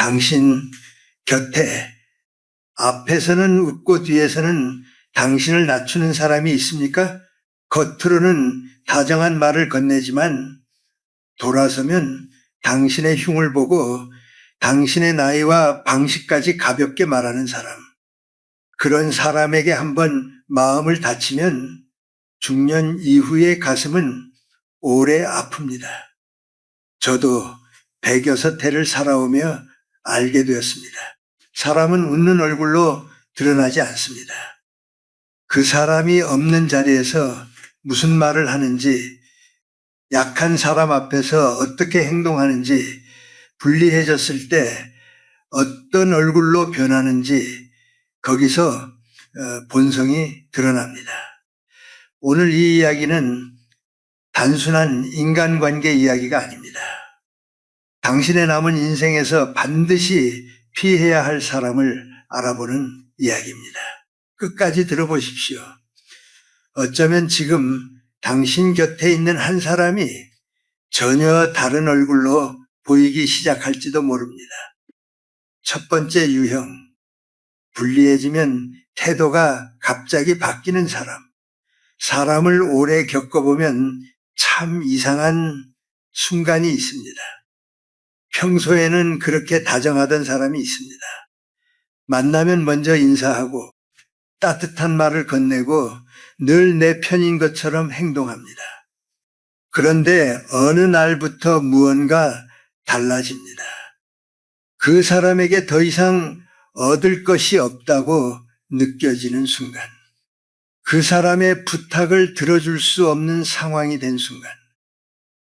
당신 곁에 앞에서는 웃고 뒤에서는 당신을 낮추는 사람이 있습니까? 겉으로는 다정한 말을 건네지만 돌아서면 당신의 흉을 보고 당신의 나이와 방식까지 가볍게 말하는 사람. 그런 사람에게 한번 마음을 다치면 중년 이후의 가슴은 오래 아픕니다. 저도 106해를 살아오며 알게 되었습니다. 사람은 웃는 얼굴로 드러나지 않습니다. 그 사람이 없는 자리에서 무슨 말을 하는지, 약한 사람 앞에서 어떻게 행동하는지, 불리해졌을 때 어떤 얼굴로 변하는지 거기서 본성이 드러납니다. 오늘 이 이야기는 단순한 인간관계 이야기가 아닙니다. 당신의 남은 인생에서 반드시 피해야 할 사람을 알아보는 이야기입니다. 끝까지 들어보십시오. 어쩌면 지금 당신 곁에 있는 한 사람이 전혀 다른 얼굴로 보이기 시작할지도 모릅니다. 첫 번째 유형, 불리해지면 태도가 갑자기 바뀌는 사람. 사람을 오래 겪어보면 참 이상한 순간이 있습니다. 평소에는 그렇게 다정하던 사람이 있습니다. 만나면 먼저 인사하고 따뜻한 말을 건네고 늘 내 편인 것처럼 행동합니다. 그런데 어느 날부터 무언가 달라집니다. 그 사람에게 더 이상 얻을 것이 없다고 느껴지는 순간, 그 사람의 부탁을 들어줄 수 없는 상황이 된 순간,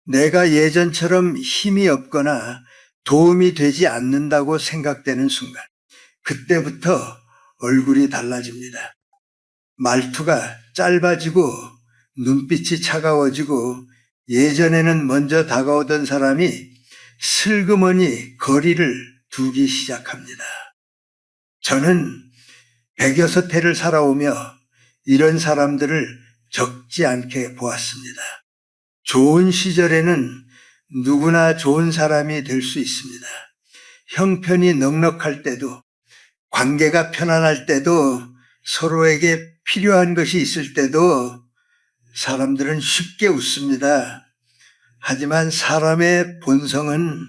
내가 예전처럼 힘이 없거나 도움이 되지 않는다고 생각되는 순간, 그때부터 얼굴이 달라집니다. 말투가 짧아지고 눈빛이 차가워지고 예전에는 먼저 다가오던 사람이 슬그머니 거리를 두기 시작합니다. 저는 106해를 살아오며 이런 사람들을 적지 않게 보았습니다. 좋은 시절에는 누구나 좋은 사람이 될 수 있습니다. 형편이 넉넉할 때도, 관계가 편안할 때도, 서로에게 필요한 것이 있을 때도 사람들은 쉽게 웃습니다. 하지만 사람의 본성은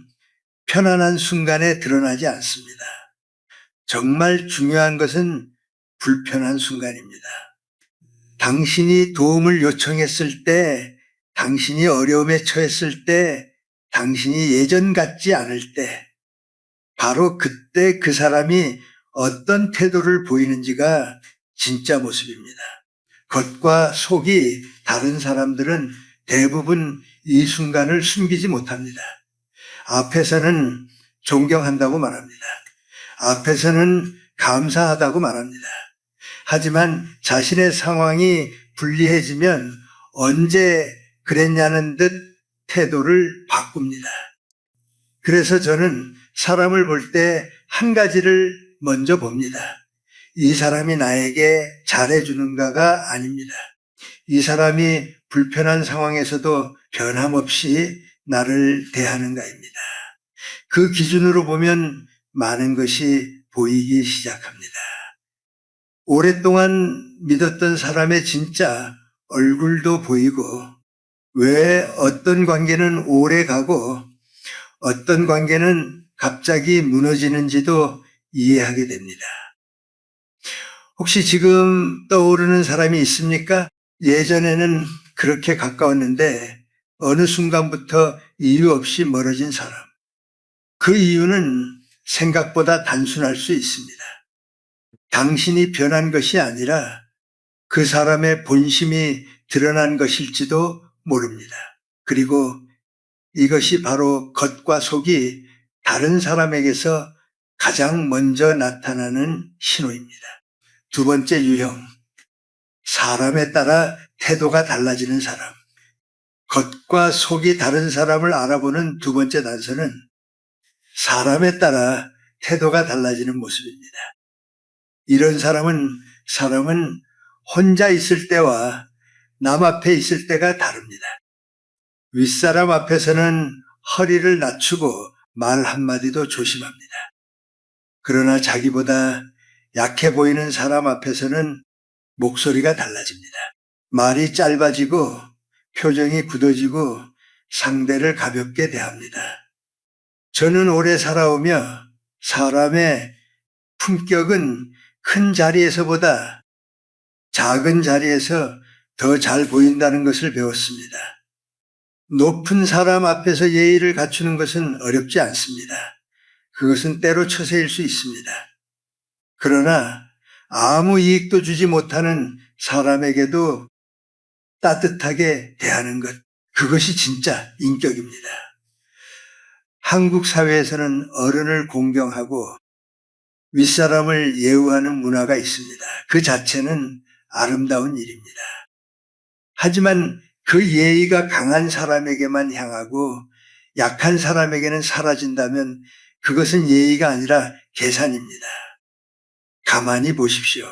편안한 순간에 드러나지 않습니다. 정말 중요한 것은 불편한 순간입니다. 당신이 도움을 요청했을 때, 당신이 어려움에 처했을 때, 당신이 예전 같지 않을 때, 바로 그때 그 사람이 어떤 태도를 보이는지가 진짜 모습입니다. 겉과 속이 다른 사람들은 대부분 이 순간을 숨기지 못합니다. 앞에서는 존경한다고 말합니다. 앞에서는 감사하다고 말합니다. 하지만 자신의 상황이 불리해지면 언제 그랬냐는 듯 태도를 바꿉니다. 그래서 저는 사람을 볼 때 한 가지를 먼저 봅니다. 이 사람이 나에게 잘해주는가가 아닙니다. 이 사람이 불편한 상황에서도 변함없이 나를 대하는가입니다. 그 기준으로 보면 많은 것이 보이기 시작합니다. 오랫동안 믿었던 사람의 진짜 얼굴도 보이고, 왜 어떤 관계는 오래 가고 어떤 관계는 갑자기 무너지는지도 이해하게 됩니다. 혹시 지금 떠오르는 사람이 있습니까? 예전에는 그렇게 가까웠는데 어느 순간부터 이유 없이 멀어진 사람. 그 이유는 생각보다 단순할 수 있습니다. 당신이 변한 것이 아니라 그 사람의 본심이 드러난 것일지도 모릅니다. 그리고 이것이 바로 겉과 속이 다른 사람에게서 가장 먼저 나타나는 신호입니다. 두 번째 유형, 사람에 따라 태도가 달라지는 사람. 겉과 속이 다른 사람을 알아보는 두 번째 단서는 사람에 따라 태도가 달라지는 모습입니다. 이런 사람은 혼자 있을 때와 남 앞에 있을 때가 다릅니다. 윗사람 앞에서는 허리를 낮추고 말 한마디도 조심합니다. 그러나 자기보다 약해 보이는 사람 앞에서는 목소리가 달라집니다. 말이 짧아지고 표정이 굳어지고 상대를 가볍게 대합니다. 저는 오래 살아오며 사람의 품격은 큰 자리에서보다 작은 자리에서 더 잘 보인다는 것을 배웠습니다. 높은 사람 앞에서 예의를 갖추는 것은 어렵지 않습니다. 그것은 때로 처세일 수 있습니다. 그러나 아무 이익도 주지 못하는 사람에게도 따뜻하게 대하는 것, 그것이 진짜 인격입니다. 한국 사회에서는 어른을 공경하고 윗사람을 예우하는 문화가 있습니다. 그 자체는 아름다운 일입니다. 하지만 그 예의가 강한 사람에게만 향하고 약한 사람에게는 사라진다면 그것은 예의가 아니라 계산입니다. 가만히 보십시오.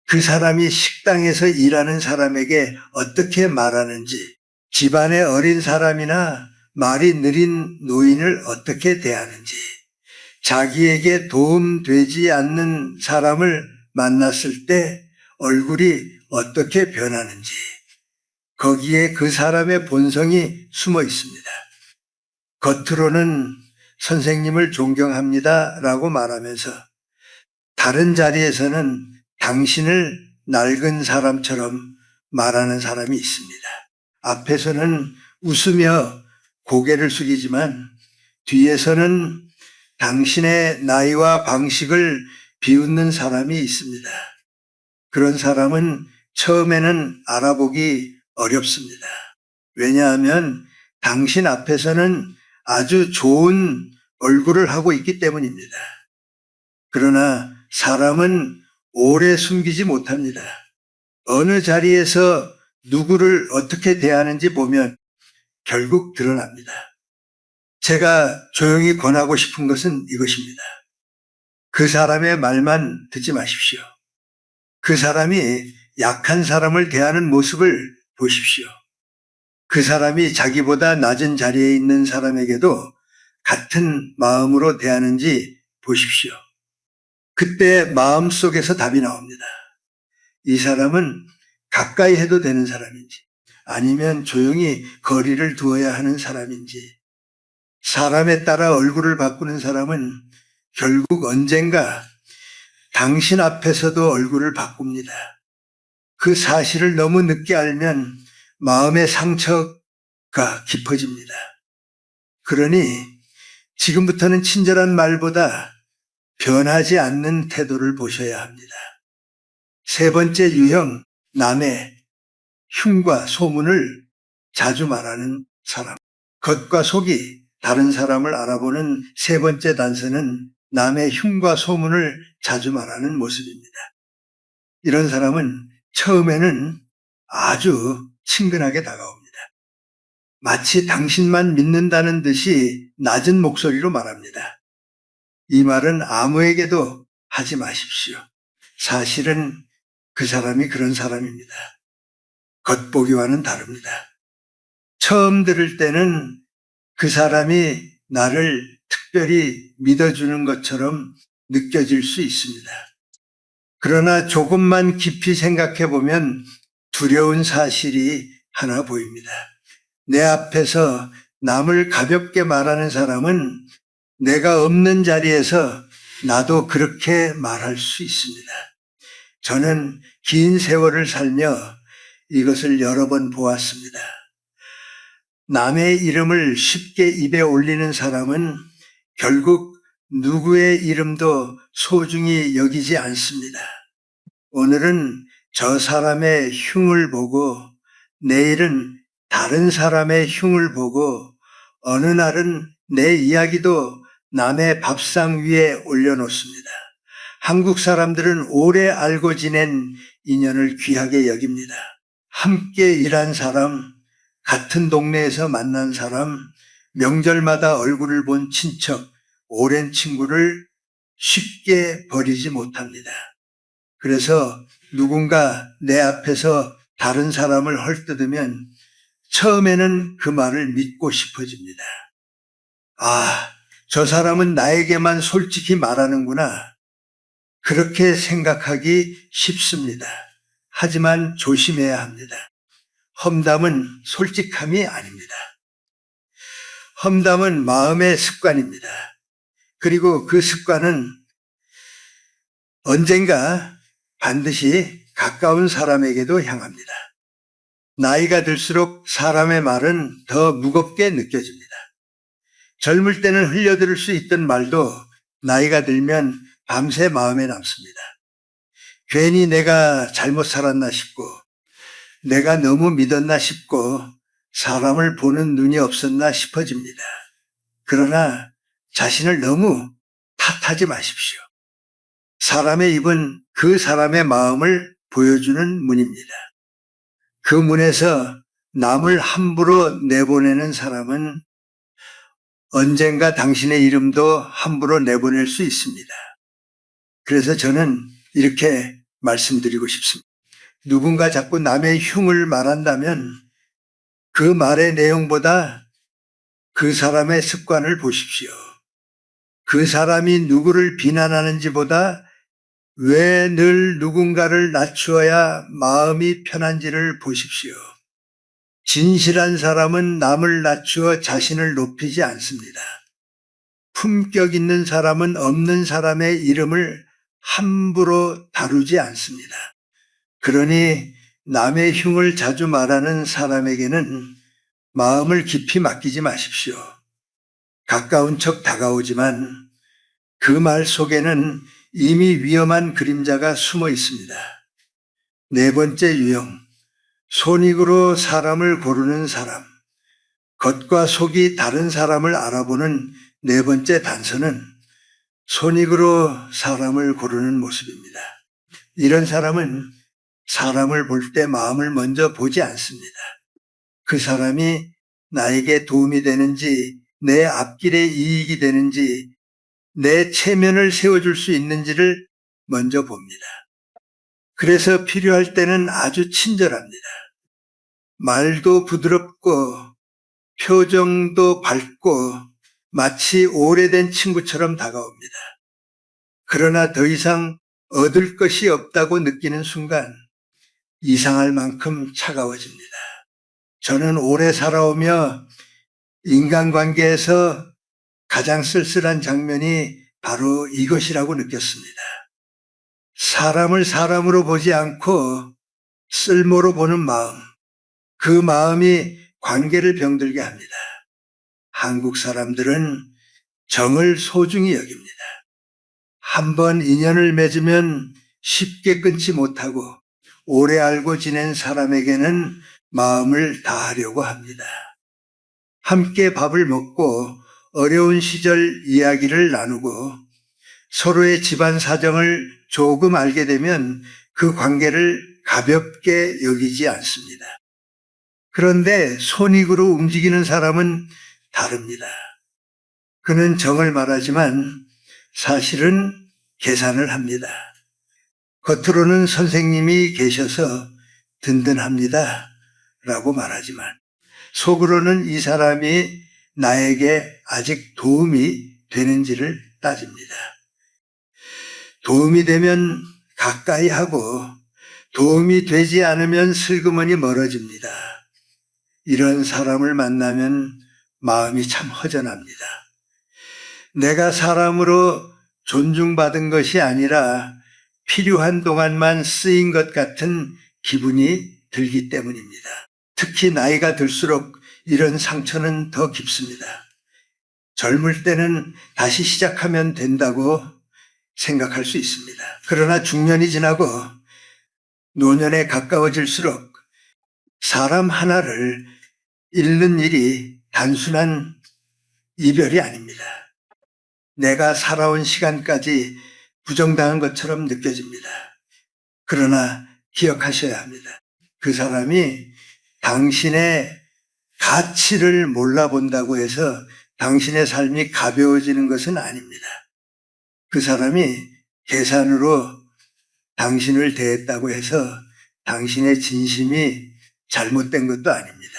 그 사람이 식당에서 일하는 사람에게 어떻게 말하는지, 집안의 어린 사람이나 말이 느린 노인을 어떻게 대하는지, 자기에게 도움되지 않는 사람을 만났을 때 얼굴이 어떻게 변하는지, 거기에 그 사람의 본성이 숨어 있습니다. 겉으로는 선생님을 존경합니다 라고 말하면서 다른 자리에서는 당신을 낡은 사람처럼 말하는 사람이 있습니다. 앞에서는 웃으며 고개를 숙이지만 뒤에서는 당신의 나이와 방식을 비웃는 사람이 있습니다. 그런 사람은 처음에는 알아보기 어렵습니다. 왜냐하면 당신 앞에서는 아주 좋은 얼굴을 하고 있기 때문입니다. 그러나 사람은 오래 숨기지 못합니다. 어느 자리에서 누구를 어떻게 대하는지 보면 결국 드러납니다. 제가 조용히 권하고 싶은 것은 이것입니다. 그 사람의 말만 듣지 마십시오. 그 사람이 약한 사람을 대하는 모습을 보십시오. 그 사람이 자기보다 낮은 자리에 있는 사람에게도 같은 마음으로 대하는지 보십시오. 그때 마음속에서 답이 나옵니다. 이 사람은 가까이 해도 되는 사람인지 아니면 조용히 거리를 두어야 하는 사람인지. 사람에 따라 얼굴을 바꾸는 사람은 결국 언젠가 당신 앞에서도 얼굴을 바꿉니다. 그 사실을 너무 늦게 알면 마음의 상처가 깊어집니다. 그러니 지금부터는 친절한 말보다 변하지 않는 태도를 보셔야 합니다. 세 번째 유형, 남의 흉과 소문을 자주 말하는 사람. 겉과 속이 다른 사람을 알아보는 세 번째 단서는 남의 흉과 소문을 자주 말하는 모습입니다. 이런 사람은 처음에는 아주 친근하게 다가옵니다. 마치 당신만 믿는다는 듯이 낮은 목소리로 말합니다. 이 말은 아무에게도 하지 마십시오. 사실은 그 사람이 그런 사람입니다. 겉보기와는 다릅니다. 처음 들을 때는 그 사람이 나를 특별히 믿어주는 것처럼 느껴질 수 있습니다. 그러나 조금만 깊이 생각해 보면 두려운 사실이 하나 보입니다. 내 앞에서 남을 가볍게 말하는 사람은 내가 없는 자리에서 나도 그렇게 말할 수 있습니다. 저는 긴 세월을 살며 이것을 여러 번 보았습니다. 남의 이름을 쉽게 입에 올리는 사람은 결국 누구의 이름도 소중히 여기지 않습니다. 오늘은 저 사람의 흉을 보고 내일은 다른 사람의 흉을 보고 어느 날은 내 이야기도 남의 밥상 위에 올려놓습니다. 한국 사람들은 오래 알고 지낸 인연을 귀하게 여깁니다. 함께 일한 사람, 같은 동네에서 만난 사람, 명절마다 얼굴을 본 친척, 오랜 친구를 쉽게 버리지 못합니다. 그래서 누군가 내 앞에서 다른 사람을 헐뜯으면 처음에는 그 말을 믿고 싶어집니다. 아, 저 사람은 나에게만 솔직히 말하는구나. 그렇게 생각하기 쉽습니다. 하지만 조심해야 합니다. 험담은 솔직함이 아닙니다. 험담은 마음의 습관입니다. 그리고 그 습관은 언젠가 반드시 가까운 사람에게도 향합니다. 나이가 들수록 사람의 말은 더 무겁게 느껴집니다. 젊을 때는 흘려들을 수 있던 말도 나이가 들면 밤새 마음에 남습니다. 괜히 내가 잘못 살았나 싶고, 내가 너무 믿었나 싶고, 사람을 보는 눈이 없었나 싶어집니다. 그러나 자신을 너무 탓하지 마십시오. 사람의 입은 그 사람의 마음을 보여주는 문입니다. 그 문에서 남을 함부로 내보내는 사람은 언젠가 당신의 이름도 함부로 내보낼 수 있습니다. 그래서 저는 이렇게 말씀드리고 싶습니다. 누군가 자꾸 남의 흉을 말한다면 그 말의 내용보다 그 사람의 습관을 보십시오. 그 사람이 누구를 비난하는지보다 왜 늘 누군가를 낮추어야 마음이 편한지를 보십시오. 진실한 사람은 남을 낮추어 자신을 높이지 않습니다. 품격 있는 사람은 없는 사람의 이름을 함부로 다루지 않습니다. 그러니 남의 흉을 자주 말하는 사람에게는 마음을 깊이 맡기지 마십시오. 가까운 척 다가오지만 그 말 속에는 이미 위험한 그림자가 숨어 있습니다. 네 번째 유형, 손익으로 사람을 고르는 사람. 겉과 속이 다른 사람을 알아보는 네 번째 단서는 손익으로 사람을 고르는 모습입니다. 이런 사람은 사람을 볼 때 마음을 먼저 보지 않습니다. 그 사람이 나에게 도움이 되는지, 내 앞길에 이익이 되는지, 내 체면을 세워줄 수 있는지를 먼저 봅니다. 그래서 필요할 때는 아주 친절합니다. 말도 부드럽고 표정도 밝고 마치 오래된 친구처럼 다가옵니다. 그러나 더 이상 얻을 것이 없다고 느끼는 순간 이상할 만큼 차가워집니다. 저는 오래 살아오며 인간관계에서 가장 쓸쓸한 장면이 바로 이것이라고 느꼈습니다. 사람을 사람으로 보지 않고 쓸모로 보는 마음, 그 마음이 관계를 병들게 합니다. 한국 사람들은 정을 소중히 여깁니다. 한번 인연을 맺으면 쉽게 끊지 못하고 오래 알고 지낸 사람에게는 마음을 다하려고 합니다. 함께 밥을 먹고 어려운 시절 이야기를 나누고 서로의 집안 사정을 조금 알게 되면 그 관계를 가볍게 여기지 않습니다. 그런데 손익으로 움직이는 사람은 다릅니다. 그는 정을 말하지만 사실은 계산을 합니다. 겉으로는 선생님이 계셔서 든든합니다 라고 말하지만 속으로는 이 사람이 나에게 아직 도움이 되는지를 따집니다. 도움이 되면 가까이 하고 도움이 되지 않으면 슬그머니 멀어집니다. 이런 사람을 만나면 마음이 참 허전합니다. 내가 사람으로 존중받은 것이 아니라 필요한 동안만 쓰인 것 같은 기분이 들기 때문입니다. 특히 나이가 들수록 이런 상처는 더 깊습니다. 젊을 때는 다시 시작하면 된다고 생각할 수 있습니다. 그러나 중년이 지나고 노년에 가까워질수록 사람 하나를 잃는 일이 단순한 이별이 아닙니다. 내가 살아온 시간까지 부정당한 것처럼 느껴집니다. 그러나 기억하셔야 합니다. 그 사람이 당신의 가치를 몰라본다고 해서 당신의 삶이 가벼워지는 것은 아닙니다. 그 사람이 계산으로 당신을 대했다고 해서 당신의 진심이 잘못된 것도 아닙니다.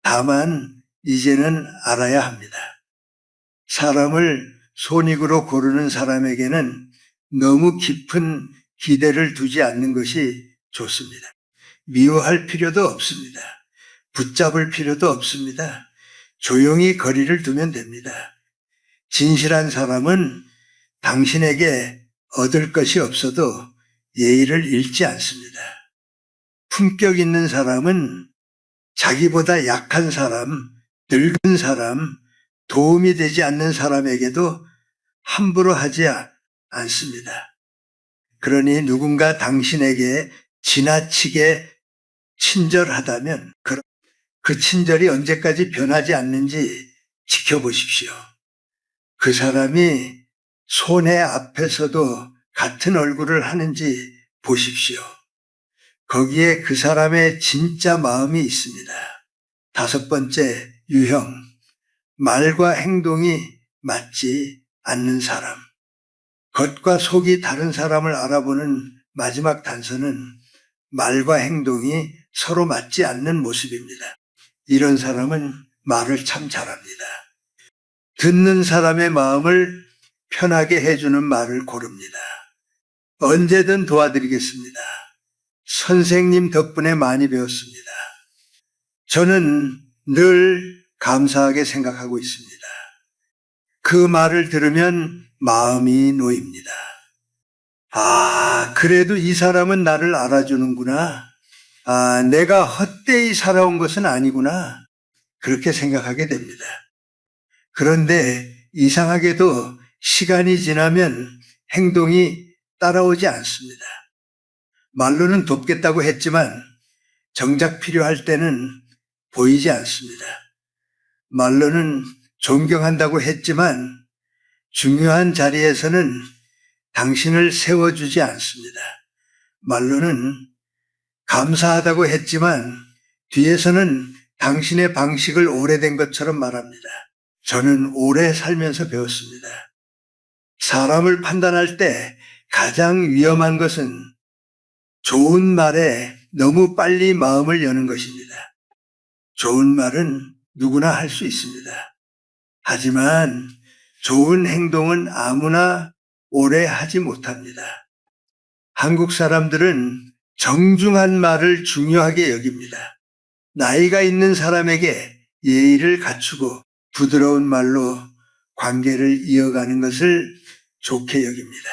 다만 이제는 알아야 합니다. 사람을 손익으로 고르는 사람에게는 너무 깊은 기대를 두지 않는 것이 좋습니다. 미워할 필요도 없습니다. 붙잡을 필요도 없습니다. 조용히 거리를 두면 됩니다. 진실한 사람은 당신에게 얻을 것이 없어도 예의를 잃지 않습니다. 품격 있는 사람은 자기보다 약한 사람, 늙은 사람, 도움이 되지 않는 사람에게도 함부로 하지 않습니다. 그러니 누군가 당신에게 지나치게 친절하다면 그 친절이 언제까지 변하지 않는지 지켜보십시오. 그 사람이 손해 앞에서도 같은 얼굴을 하는지 보십시오. 거기에 그 사람의 진짜 마음이 있습니다. 5번째 유형, 말과 행동이 맞지 않는 사람. 겉과 속이 다른 사람을 알아보는 마지막 단서는 말과 행동이 서로 맞지 않는 모습입니다. 이런 사람은 말을 참 잘합니다. 듣는 사람의 마음을 편하게 해주는 말을 고릅니다. 언제든 도와드리겠습니다. 선생님 덕분에 많이 배웠습니다. 저는 늘 감사하게 생각하고 있습니다. 그 말을 들으면 마음이 놓입니다. 그래도 이 사람은 나를 알아주는구나. 내가 헛되이 살아온 것은 아니구나. 그렇게 생각하게 됩니다. 그런데 이상하게도 시간이 지나면 행동이 따라오지 않습니다. 말로는 돕겠다고 했지만 정작 필요할 때는 보이지 않습니다. 말로는 존경한다고 했지만 중요한 자리에서는 당신을 세워주지 않습니다. 말로는 감사하다고 했지만 뒤에서는 당신의 방식을 오래된 것처럼 말합니다. 저는 오래 살면서 배웠습니다. 사람을 판단할 때 가장 위험한 것은 좋은 말에 너무 빨리 마음을 여는 것입니다. 좋은 말은 누구나 할 수 있습니다. 하지만 좋은 행동은 아무나 오래 하지 못합니다. 한국 사람들은 정중한 말을 중요하게 여깁니다. 나이가 있는 사람에게 예의를 갖추고 부드러운 말로 관계를 이어가는 것을 좋게 여깁니다.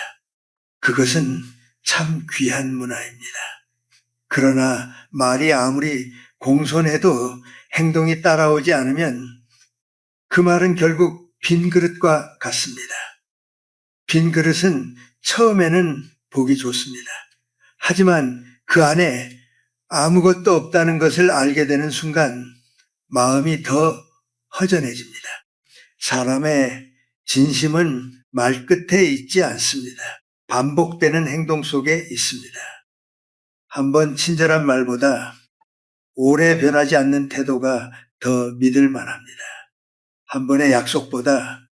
그것은 참 귀한 문화입니다. 그러나 말이 아무리 공손해도 행동이 따라오지 않으면 그 말은 결국 빈 그릇과 같습니다. 빈 그릇은 처음에는 보기 좋습니다. 하지만 그 안에 아무것도 없다는 것을 알게 되는 순간 마음이 더 허전해집니다. 사람의 진심은 말끝에 있지 않습니다. 반복되는 행동 속에 있습니다. 한번 친절한 말보다 오래 변하지 않는 태도가 더 믿을 만합니다. 한 번의 약속보다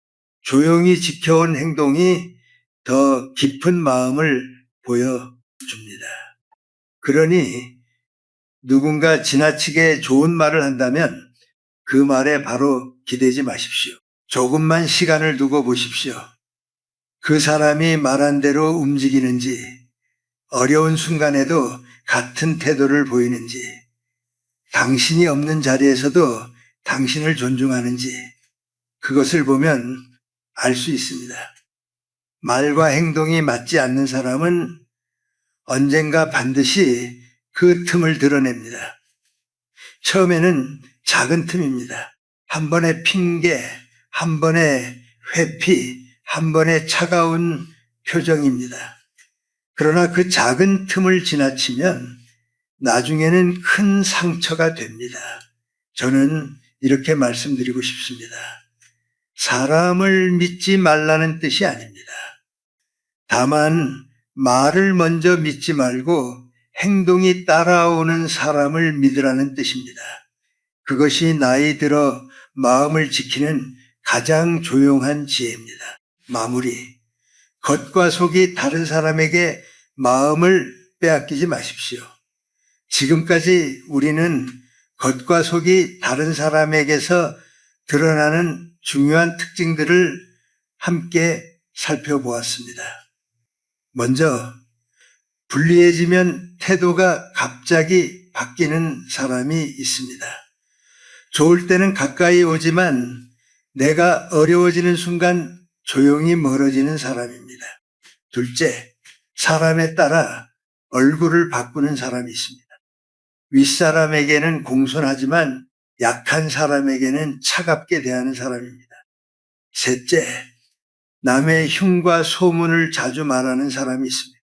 조용히 지켜온 행동이 더 깊은 마음을 보여줍니다. 그러니 누군가 지나치게 좋은 말을 한다면 그 말에 바로 기대지 마십시오. 조금만 시간을 두고 보십시오. 그 사람이 말한 대로 움직이는지, 어려운 순간에도 같은 태도를 보이는지, 당신이 없는 자리에서도 당신을 존중하는지, 그것을 보면 알 수 있습니다. 말과 행동이 맞지 않는 사람은 언젠가 반드시 그 틈을 드러냅니다. 처음에는 작은 틈입니다. 한 번의 핑계, 한 번의 회피, 한 번의 차가운 표정입니다. 그러나 그 작은 틈을 지나치면 나중에는 큰 상처가 됩니다. 저는 이렇게 말씀드리고 싶습니다. 사람을 믿지 말라는 뜻이 아닙니다. 다만 말을 먼저 믿지 말고 행동이 따라오는 사람을 믿으라는 뜻입니다. 그것이 나이 들어 마음을 지키는 가장 조용한 지혜입니다. 마무리. 겉과 속이 다른 사람에게 마음을 빼앗기지 마십시오. 지금까지 우리는 겉과 속이 다른 사람에게서 드러나는 중요한 특징들을 함께 살펴보았습니다. 먼저 불리해지면 태도가 갑자기 바뀌는 사람이 있습니다. 좋을 때는 가까이 오지만 내가 어려워지는 순간 조용히 멀어지는 사람입니다. 둘째, 사람에 따라 얼굴을 바꾸는 사람이 있습니다. 윗사람에게는 공손하지만 약한 사람에게는 차갑게 대하는 사람입니다. 셋째, 남의 흉과 소문을 자주 말하는 사람이 있습니다.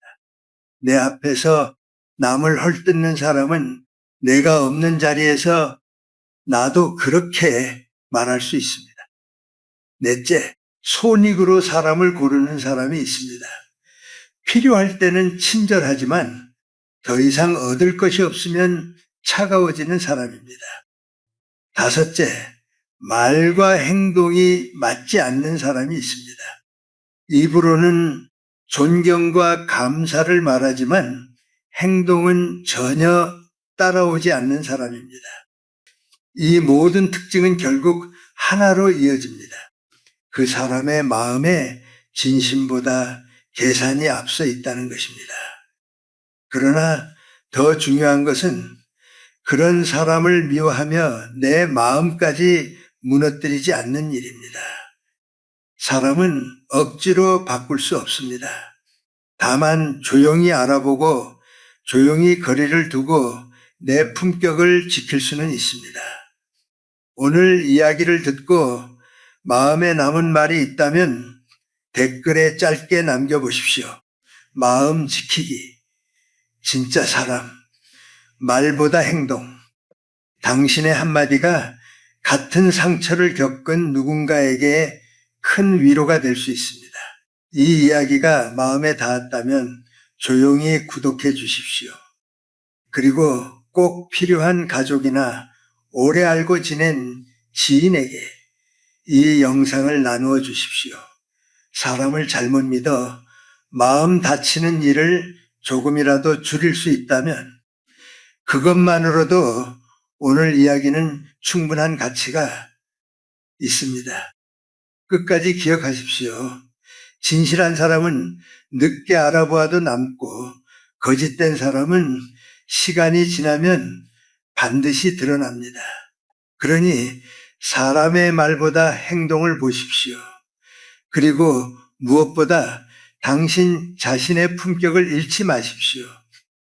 내 앞에서 남을 헐뜯는 사람은 내가 없는 자리에서 나도 그렇게 말할 수 있습니다. 넷째, 손익으로 사람을 고르는 사람이 있습니다. 필요할 때는 친절하지만 더 이상 얻을 것이 없으면 차가워지는 사람입니다. 다섯째, 말과 행동이 맞지 않는 사람이 있습니다. 입으로는 존경과 감사를 말하지만 행동은 전혀 따라오지 않는 사람입니다. 이 모든 특징은 결국 하나로 이어집니다. 그 사람의 마음에 진심보다 계산이 앞서 있다는 것입니다. 그러나 더 중요한 것은 그런 사람을 미워하며 내 마음까지 무너뜨리지 않는 일입니다. 사람은 억지로 바꿀 수 없습니다. 다만 조용히 알아보고 조용히 거리를 두고 내 품격을 지킬 수는 있습니다. 오늘 이야기를 듣고 마음에 남은 말이 있다면 댓글에 짧게 남겨보십시오. 마음 지키기, 진짜 사람, 말보다 행동. 당신의 한마디가 같은 상처를 겪은 누군가에게 큰 위로가 될 수 있습니다. 이 이야기가 마음에 닿았다면 조용히 구독해 주십시오. 그리고 꼭 필요한 가족이나 오래 알고 지낸 지인에게 이 영상을 나누어 주십시오. 사람을 잘못 믿어 마음 다치는 일을 조금이라도 줄일 수 있다면 그것만으로도 오늘 이야기는 충분한 가치가 있습니다. 끝까지 기억하십시오. 진실한 사람은 늦게 알아보아도 남고 거짓된 사람은 시간이 지나면 반드시 드러납니다. 그러니 사람의 말보다 행동을 보십시오. 그리고 무엇보다 당신 자신의 품격을 잃지 마십시오.